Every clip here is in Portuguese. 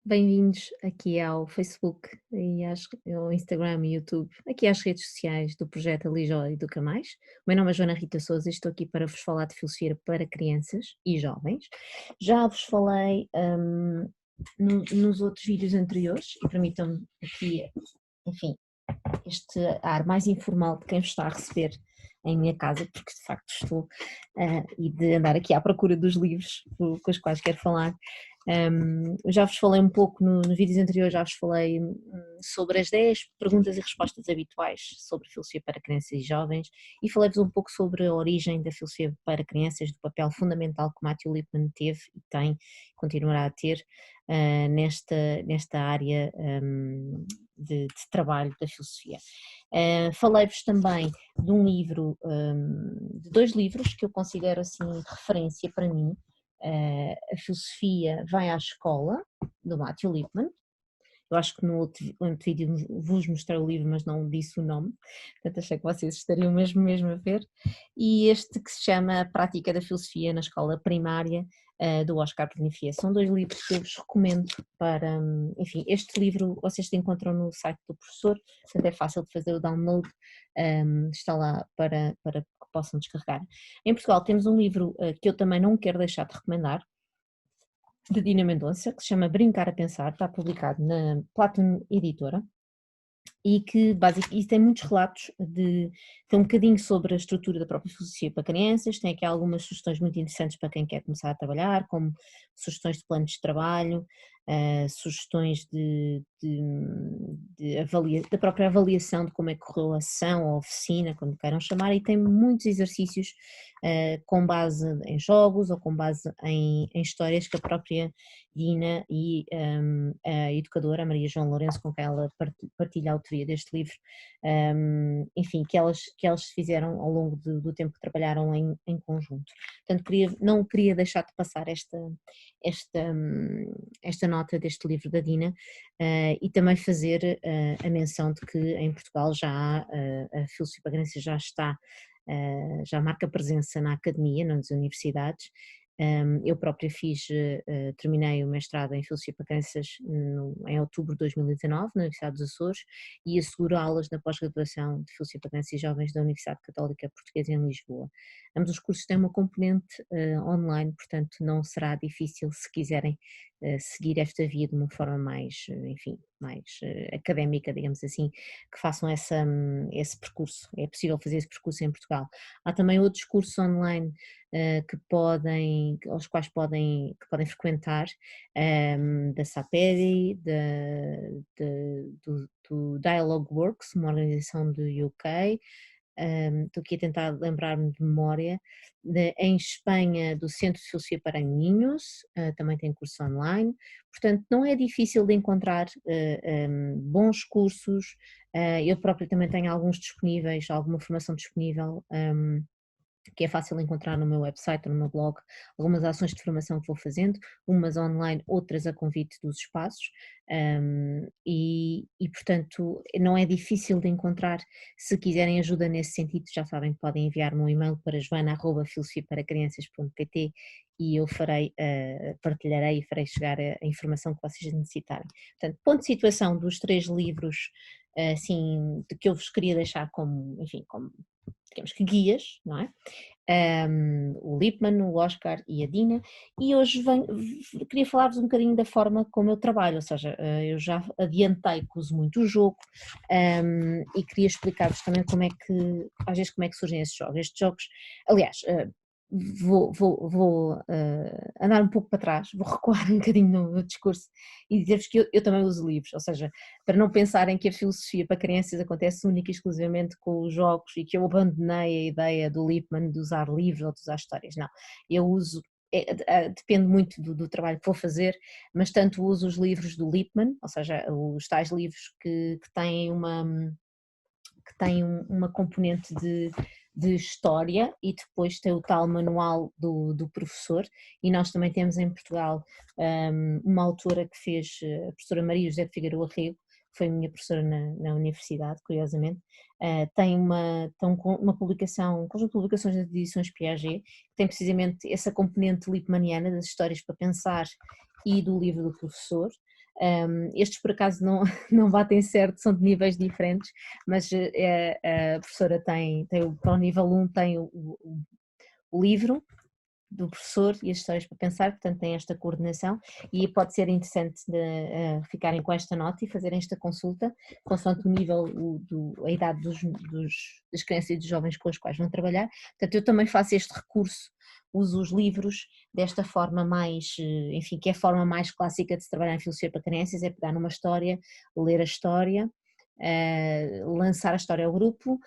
Bem-vindos aqui ao Facebook e ao Instagram e YouTube, aqui às redes sociais do projeto Alijó Educa Mais. O meu nome é Joana Rita Souza e estou aqui para vos falar de filosofia para crianças e jovens. Já vos falei nos outros vídeos anteriores e permitam-me aqui, enfim, este ar mais informal de quem vos está a receber em minha casa, porque de facto estou, e de andar aqui à procura dos livros com os quais quero falar. Eu já vos falei um pouco nos vídeos anteriores, já vos falei sobre as 10 perguntas e respostas habituais sobre filosofia para crianças e jovens e falei-vos um pouco sobre a origem da filosofia para crianças, do papel fundamental que Matthew Lipman teve e tem, continuará a ter nesta área de trabalho da filosofia. Falei-vos também de um livro, de dois livros que eu considero assim referência para mim. A Filosofia Vai à Escola, do Matthew Lipman. Eu acho que no outro vídeo vos mostrei o livro, mas não disse o nome, portanto achei que vocês estariam mesmo a ver. E este que se chama A Prática da Filosofia na Escola Primária, do Oscar Benefia. São dois livros que eu vos recomendo para, enfim, este livro vocês encontram no site do professor, portanto é fácil de fazer o download, está lá para que possam descarregar. Em Portugal temos um livro que eu também não quero deixar de recomendar, de Dina Mendonça, que se chama Brincar a Pensar, está publicado na Platinum Editora, e que basicamente tem muitos relatos tem um bocadinho sobre a estrutura da própria filosofia para crianças, tem aqui algumas sugestões muito interessantes para quem quer começar a trabalhar, como sugestões de planos de trabalho, sugestões da própria avaliação de como é que correu a sessão ou a oficina, como queiram chamar, e tem muitos exercícios com base em jogos ou com base em histórias que a própria Dina e a educadora Maria João Lourenço, com quem ela partilha a autoria deste livro, enfim, que elas fizeram ao longo do tempo que trabalharam em conjunto. Portanto, não queria deixar de passar esta nota deste livro da Dina, e também fazer a menção de que em Portugal já há, a filosofia para crianças já está, já marca presença na academia, nas universidades. Eu própria terminei o mestrado em Filosofia para Crianças em outubro de 2019 na Universidade dos Açores e asseguro aulas na pós-graduação de Filosofia para Crianças e Jovens da Universidade Católica Portuguesa em Lisboa. Ambos os cursos têm uma componente online, portanto não será difícil se quiserem seguir esta via de uma forma mais, enfim, mais académica, digamos assim, que façam esse percurso. É possível fazer esse percurso em Portugal. Há também outros cursos online aos quais que podem frequentar, da SAPERI, do Dialogue Works, uma organização do UK. Estou aqui a tentar lembrar-me de memória, em Espanha do Centro de Filosofia para Ninhos, também tem curso online, portanto não é difícil de encontrar bons cursos. Eu própria também tenho alguns disponíveis, alguma formação disponível, que é fácil encontrar no meu website ou no meu blog, algumas ações de formação que vou fazendo, umas online, outras a convite dos espaços, portanto não é difícil de encontrar. Se quiserem ajuda nesse sentido, já sabem que podem enviar-me um e-mail para joana@filosofiaparacrianças.pt e eu partilharei e farei chegar a informação que vocês necessitarem. Portanto, ponto de situação dos três livros, assim, de que eu vos queria deixar como, enfim, como digamos que guias, não é? O Lippmann, o Oscar e a Dina, e hoje queria falar-vos um bocadinho da forma como eu trabalho, ou seja, eu já adiantei que uso muito o jogo, e queria explicar-vos também às vezes como é que surgem esses jogos. Estes jogos, aliás, vou andar um pouco para trás, vou recuar um bocadinho no discurso e dizer-vos que eu também uso livros, ou seja, para não pensarem que a filosofia para crianças acontece única e exclusivamente com os jogos e que eu abandonei a ideia do Lippmann de usar livros ou de usar histórias, não, eu uso, depende muito do trabalho que vou fazer, mas tanto uso os livros do Lippmann, ou seja, os tais livros que têm uma componente de história e depois tem o tal manual do professor, e nós também temos em Portugal uma autora que fez, a professora Maria José de Figueiredo Arrego, que foi minha professora na universidade, curiosamente, tem uma publicação, um conjunto de publicações das edições Piaget, que tem precisamente essa componente lippmanniana das histórias para pensar e do livro do professor. Estes por acaso não, não batem certo, são de níveis diferentes, mas a professora para o nível 1 tem o livro do professor e as histórias para pensar, portanto tem esta coordenação e pode ser interessante ficarem com esta nota e fazerem esta consulta, consoante o nível, a idade das crianças e dos jovens com os quais vão trabalhar. Portanto, eu também faço este recurso, uso os livros desta forma mais, enfim, que é a forma mais clássica de se trabalhar em filosofia para crianças, é pegar numa história, ler a história, lançar a história ao grupo,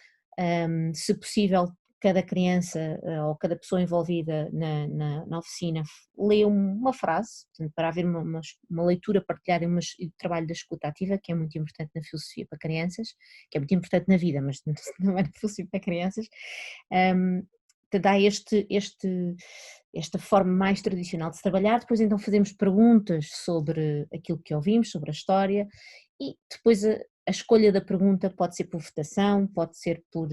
se possível cada criança ou cada pessoa envolvida na oficina lê uma frase, portanto, para haver uma leitura partilhada e o trabalho da escuta ativa, que é muito importante na filosofia para crianças, que é muito importante na vida, mas não é na filosofia para crianças, te dá esta forma mais tradicional de se trabalhar. Depois então fazemos perguntas sobre aquilo que ouvimos, sobre a história, e depois a escolha da pergunta pode ser por votação, pode ser por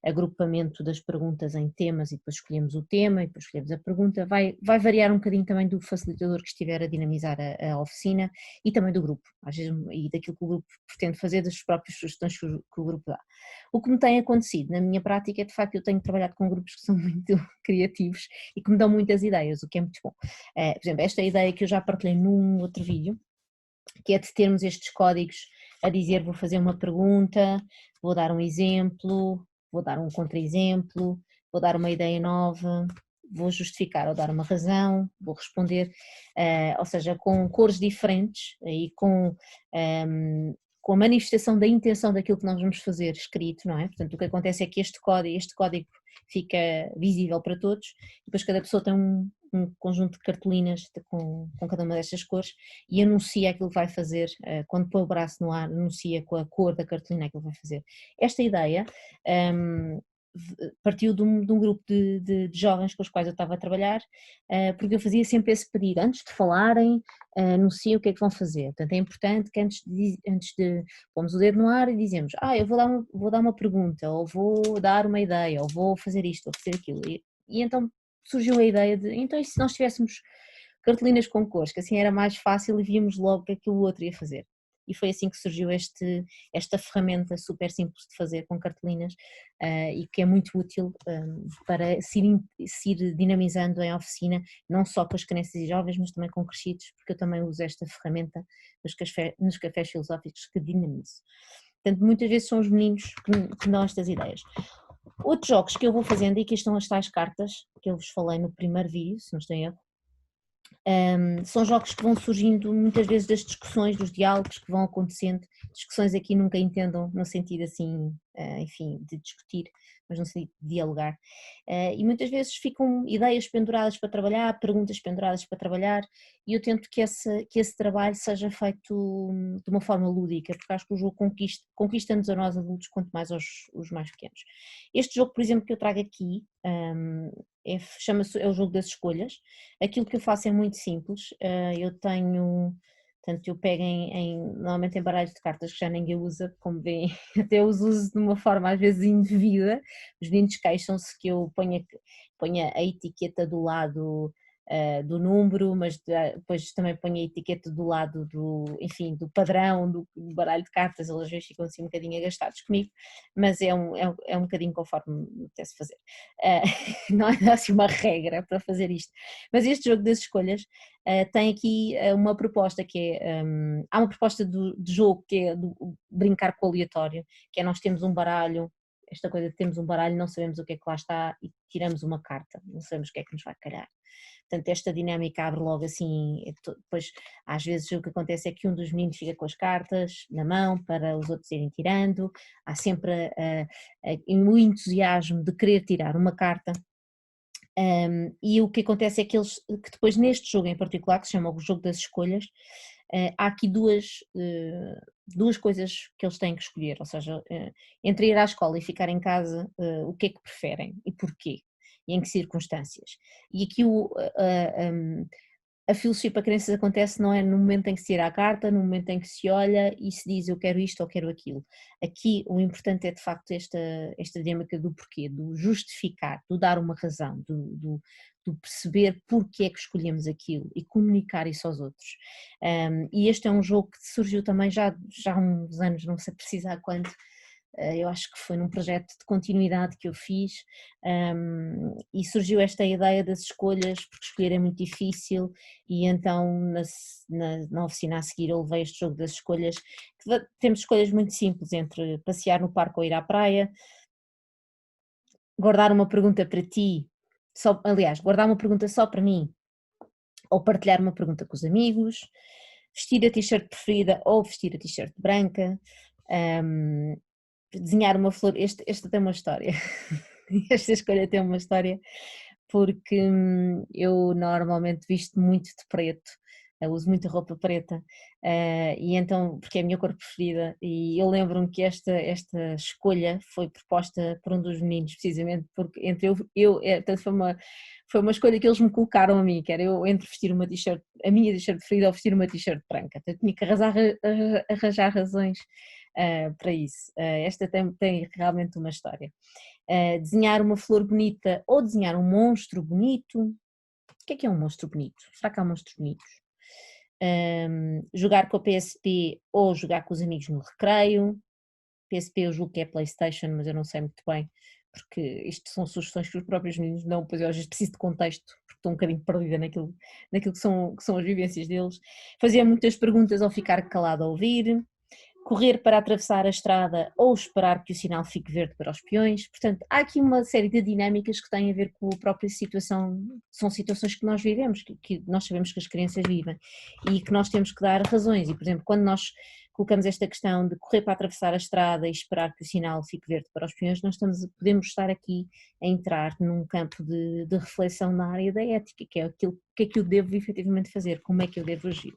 agrupamento das perguntas em temas e depois escolhemos o tema e depois escolhemos a pergunta, vai variar um bocadinho também do facilitador que estiver a dinamizar a oficina e também do grupo, às vezes, e daquilo que o grupo pretende fazer, das próprias sugestões que o grupo dá. O que me tem acontecido na minha prática é de facto eu tenho trabalhado com grupos que são muito criativos e que me dão muitas ideias, o que é muito bom. Por exemplo, esta ideia que eu já partilhei num outro vídeo, que é de termos estes códigos a dizer vou fazer uma pergunta, vou dar um exemplo, vou dar um contra-exemplo, vou dar uma ideia nova, vou justificar ou dar uma razão, vou responder, ou seja, com cores diferentes e com a manifestação da intenção daquilo que nós vamos fazer escrito, não é? Portanto, o que acontece é que este código fica visível para todos, e depois cada pessoa tem um conjunto de cartolinas com cada uma destas cores e anuncia aquilo que vai fazer, quando põe o braço no ar, anuncia com a cor da cartolina aquilo que vai fazer. Esta ideia partiu de um grupo de jovens com os quais eu estava a trabalhar, porque eu fazia sempre esse pedido, antes de falarem, anunciem o que é que vão fazer. Portanto, é importante que antes de pomos o dedo no ar e dizemos, eu vou dar uma pergunta, ou vou dar uma ideia, ou vou fazer isto, ou fazer aquilo. E então surgiu a ideia de, então e se nós tivéssemos cartolinas com cores, que assim era mais fácil e víamos logo o que aquilo o outro ia fazer. E foi assim que surgiu esta ferramenta super simples de fazer com cartolinas, e que é muito útil para se ir dinamizando em oficina, não só com as crianças e jovens, mas também com crescidos, porque eu também uso esta ferramenta nos cafés filosóficos que dinamizo. Portanto, muitas vezes são os meninos que dão estas ideias. Outros jogos que eu vou fazendo, e aqui estão as tais cartas que eu vos falei no primeiro vídeo, se não estou em erro, são jogos que vão surgindo muitas vezes das discussões, dos diálogos que vão acontecendo, discussões aqui nunca entendam no sentido assim, enfim, de discutir, mas no sentido de dialogar, e muitas vezes ficam ideias penduradas para trabalhar, perguntas penduradas para trabalhar, e eu tento que esse trabalho seja feito de uma forma lúdica, porque acho que o jogo conquista-nos a nós adultos, quanto mais os mais pequenos. Este jogo, por exemplo, que eu trago aqui, é o jogo das escolhas. Aquilo que eu faço é muito simples, portanto eu pego normalmente em baralhos de cartas que já ninguém usa, como veem, até os uso de uma forma às vezes indevida, os meninos queixam-se que eu ponha a etiqueta do lado do número, mas depois também ponho a etiqueta do lado enfim, do padrão do baralho de cartas, eles às vezes ficam assim um bocadinho agastados comigo, mas é um bocadinho conforme me apetece fazer. Não é assim uma regra para fazer isto, mas este jogo das escolhas tem aqui uma proposta que é, há uma proposta de jogo que é do brincar com o aleatório, que é nós temos um baralho, esta coisa de termos um baralho, não sabemos o que é que lá está e tiramos uma carta, não sabemos o que é que nos vai calhar. Portanto, esta dinâmica abre logo assim, depois às vezes o que acontece é que um dos meninos fica com as cartas na mão para os outros irem tirando, há sempre o entusiasmo de querer tirar uma carta. E o que acontece é que que depois neste jogo em particular, que se chama o jogo das escolhas, há aqui duas coisas que eles têm que escolher, ou seja, entre ir à escola e ficar em casa, o que é que preferem e porquê, e em que circunstâncias. E aqui a filosofia para crianças acontece não é no momento em que se tira a carta, no momento em que se olha e se diz eu quero isto ou quero aquilo. Aqui o importante é de facto esta dinâmica do porquê, do justificar, do dar uma razão, do perceber porque é que escolhemos aquilo e comunicar isso aos outros. E este é um jogo que surgiu também já há uns anos, não sei precisar quando, eu acho que foi num projeto de continuidade que eu fiz, e surgiu esta ideia das escolhas, porque escolher é muito difícil, e então na oficina a seguir eu levei este jogo das escolhas, temos escolhas muito simples entre passear no parque ou ir à praia, guardar uma pergunta para ti, aliás, guardar uma pergunta só para mim, ou partilhar uma pergunta com os amigos, vestir a t-shirt preferida ou vestir a t-shirt branca, hum, desenhar uma flor, esta tem uma história, esta escolha tem uma história, porque eu normalmente visto muito de preto, eu uso muita roupa preta, e então, porque é a minha cor preferida, e eu lembro-me que esta escolha foi proposta por um dos meninos, precisamente porque entre portanto foi uma escolha que eles me colocaram a mim, que era eu entre vestir uma t-shirt, a minha t-shirt preferida ou vestir uma t-shirt branca, então eu tinha que arranjar razões para isso. Esta tem realmente uma história. Desenhar uma flor bonita ou desenhar um monstro bonito. O que é um monstro bonito? Será que há monstros bonitos? Jogar com a PSP ou jogar com os amigos no recreio. PSP eu julgo que é PlayStation, mas eu não sei muito bem, porque isto são sugestões que os próprios meninos dão, pois eu às vezes preciso de contexto, porque estou um bocadinho perdida naquilo que são as vivências deles. Fazia muitas perguntas ou ficar calado a ouvir, correr para atravessar a estrada ou esperar que o sinal fique verde para os peões. Portanto, há aqui uma série de dinâmicas que têm a ver com a própria situação, são situações que nós vivemos, que nós sabemos que as crianças vivem e que nós temos que dar razões. E, por exemplo, quando nós colocamos esta questão de correr para atravessar a estrada e esperar que o sinal fique verde para os peões, podemos estar aqui a entrar num campo de reflexão na área da ética, que é aquilo, o que é que eu devo efetivamente fazer, como é que eu devo agir.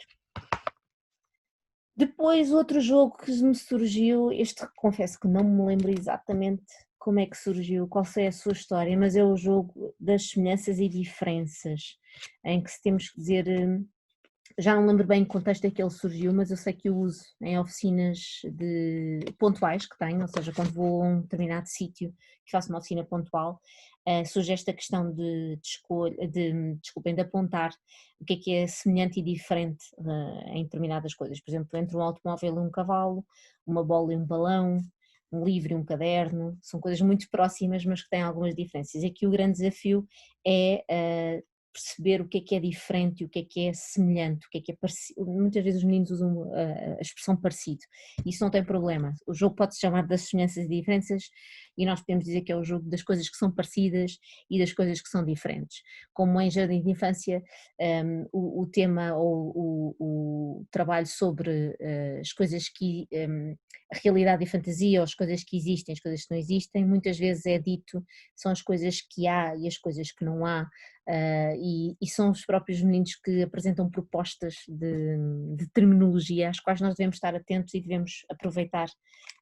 Depois, outro jogo que me surgiu, este confesso que não me lembro exatamente como é que surgiu, qual foi a sua história, mas é o jogo das semelhanças e diferenças, em que se temos que dizer, já não lembro bem o contexto em que ele surgiu, mas eu sei que o uso em oficinas pontuais que tenho, ou seja, quando vou a um determinado sítio que faço uma oficina pontual, surge esta questão de escolha, desculpem, de apontar o que é semelhante e diferente em determinadas coisas, por exemplo, entre um automóvel e um cavalo, uma bola e um balão, um livro e um caderno, são coisas muito próximas, mas que têm algumas diferenças. Aqui o grande desafio é perceber o que é diferente, o que é semelhante, o que é parecido. Muitas vezes os meninos usam a expressão parecido, isso não tem problema. O jogo pode se chamar das semelhanças e diferenças e nós podemos dizer que é o jogo das coisas que são parecidas e das coisas que são diferentes. Como em jardim de infância, o tema ou o trabalho sobre as coisas que a realidade e a fantasia, ou as coisas que existem, as coisas que não existem, muitas vezes é dito, são as coisas que há e as coisas que não há, e são os próprios meninos que apresentam propostas de terminologia às quais nós devemos estar atentos e devemos aproveitar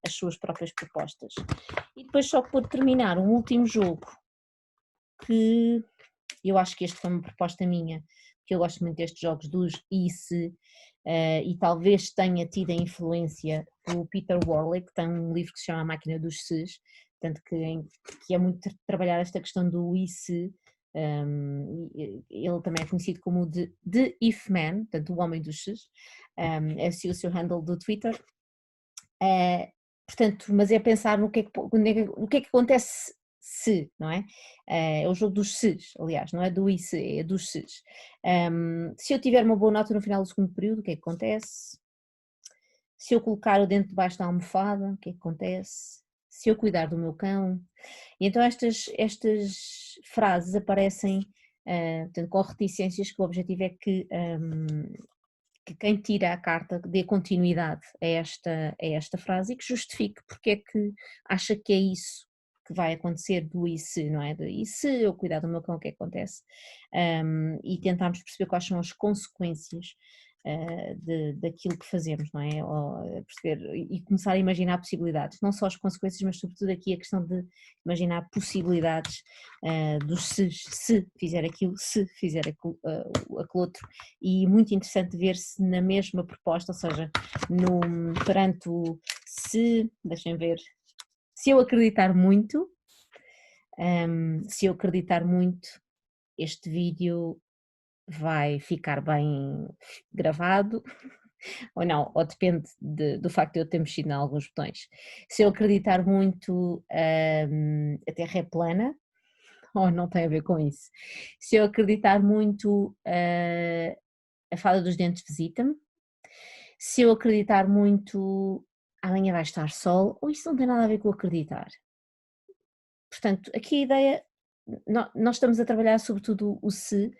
as suas próprias propostas. E depois só por terminar, um último jogo que eu acho que este foi uma proposta minha, que eu gosto muito destes jogos dos e se, e talvez tenha tido a influência do Peter Worley, que tem um livro que se chama A Máquina dos Ses, portanto que é muito trabalhar esta questão do e se, ele também é conhecido como o The If Man, portanto o homem dos Ses, é o seu handle do Twitter, portanto, mas é pensar no que é que acontece se, não é? É o jogo dos ses, aliás, não é do e se, é dos ses. Se eu tiver uma boa nota no final do segundo período, o que é que acontece? Se eu colocar o dente debaixo da almofada, o que é que acontece? Se eu cuidar do meu cão. E então estas frases aparecem, portanto, com reticências, que o objetivo é que quem tira a carta dê continuidade a esta frase e que justifique porque é que acha que é isso que vai acontecer do e se, não é? Do e se eu cuidar do meu cão, o que acontece? E tentarmos perceber quais são as consequências daquilo que fazemos, não é? Ou perceber e começar a imaginar possibilidades, não só as consequências, mas sobretudo aqui a questão de imaginar possibilidades dos se fizer aquilo, se fizer aquilo outro, e muito interessante ver-se na mesma proposta, ou seja, perante o se, deixem ver, se eu acreditar muito, se eu acreditar muito, este vídeo vai ficar bem gravado ou não, ou depende do facto de eu ter mexido em alguns botões. Se eu acreditar muito, a Terra é plana, ou não tem a ver com isso. Se eu acreditar muito, a fada dos dentes visita-me. Se eu acreditar muito, amanhã vai estar sol, ou isso não tem nada a ver com acreditar. Portanto, aqui a ideia, nós estamos a trabalhar sobretudo o se,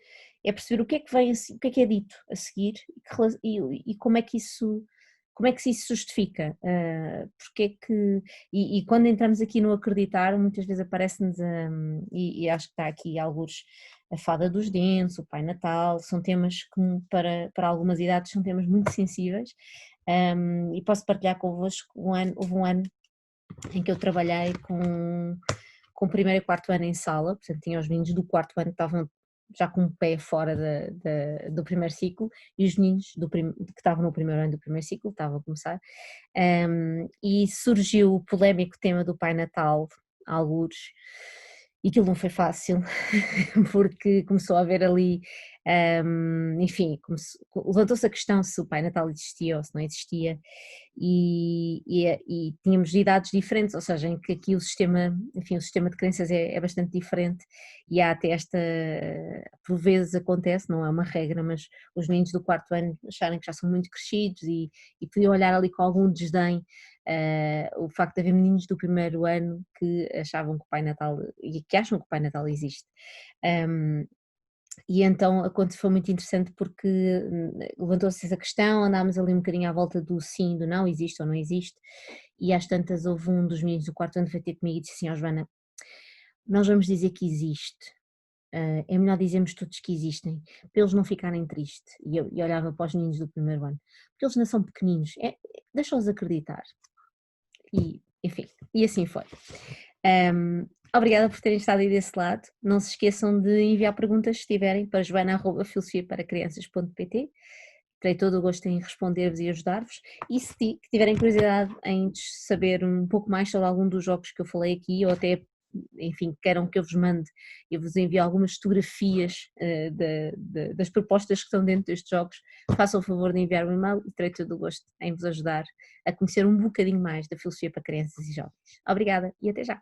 é perceber o que é que vem, o que é dito a seguir e como é que isso, se isso justifica, porque é que, e quando entramos aqui no acreditar, muitas vezes aparece-nos, e acho que está aqui alguns, a fada dos dentes, o Pai Natal, são temas que para algumas idades são temas muito sensíveis, e posso partilhar convosco, houve um ano em que eu trabalhei com o primeiro e quarto ano em sala, portanto tinha os meninos do quarto ano que estavam já com o pé fora do primeiro ciclo e os meninos que estavam no primeiro ano do primeiro ciclo, estavam a começar, e surgiu o polémico tema do Pai Natal, algures, e aquilo não foi fácil, porque começou a haver ali, enfim, levantou-se a questão se o Pai Natal existia ou se não existia, e tínhamos idades diferentes, ou seja, em que aqui o sistema, enfim, o sistema de crenças é bastante diferente e há até esta, por vezes acontece, não é uma regra, mas os meninos do quarto ano acharem que já são muito crescidos e podiam olhar ali com algum desdém o facto de haver meninos do primeiro ano que achavam que o Pai Natal, e que acham que o Pai Natal existe. E então foi muito interessante porque levantou-se essa questão, andámos ali um bocadinho à volta do sim, do não, existe ou não existe, e às tantas houve um dos meninos do quarto ano que veio ter comigo e disse assim: Joana, nós vamos dizer que existe, é melhor dizermos todos que existem, para eles não ficarem tristes. E eu olhava para os meninos do primeiro ano, porque eles ainda são pequeninos, deixa-os acreditar. E, enfim, e assim foi. Obrigada por terem estado aí desse lado. Não se esqueçam de enviar perguntas se tiverem para joana@filosofiaparacrianças.pt. Terei todo o gosto em responder-vos e ajudar-vos. E se tiverem curiosidade em saber um pouco mais sobre algum dos jogos que eu falei aqui, ou até, enfim, queiram que eu vos mande, eu vos envio algumas fotografias das propostas que estão dentro destes jogos, façam o favor de enviar um e-mail e terei todo o gosto em vos ajudar a conhecer um bocadinho mais da filosofia para crianças e jovens. Obrigada e até já!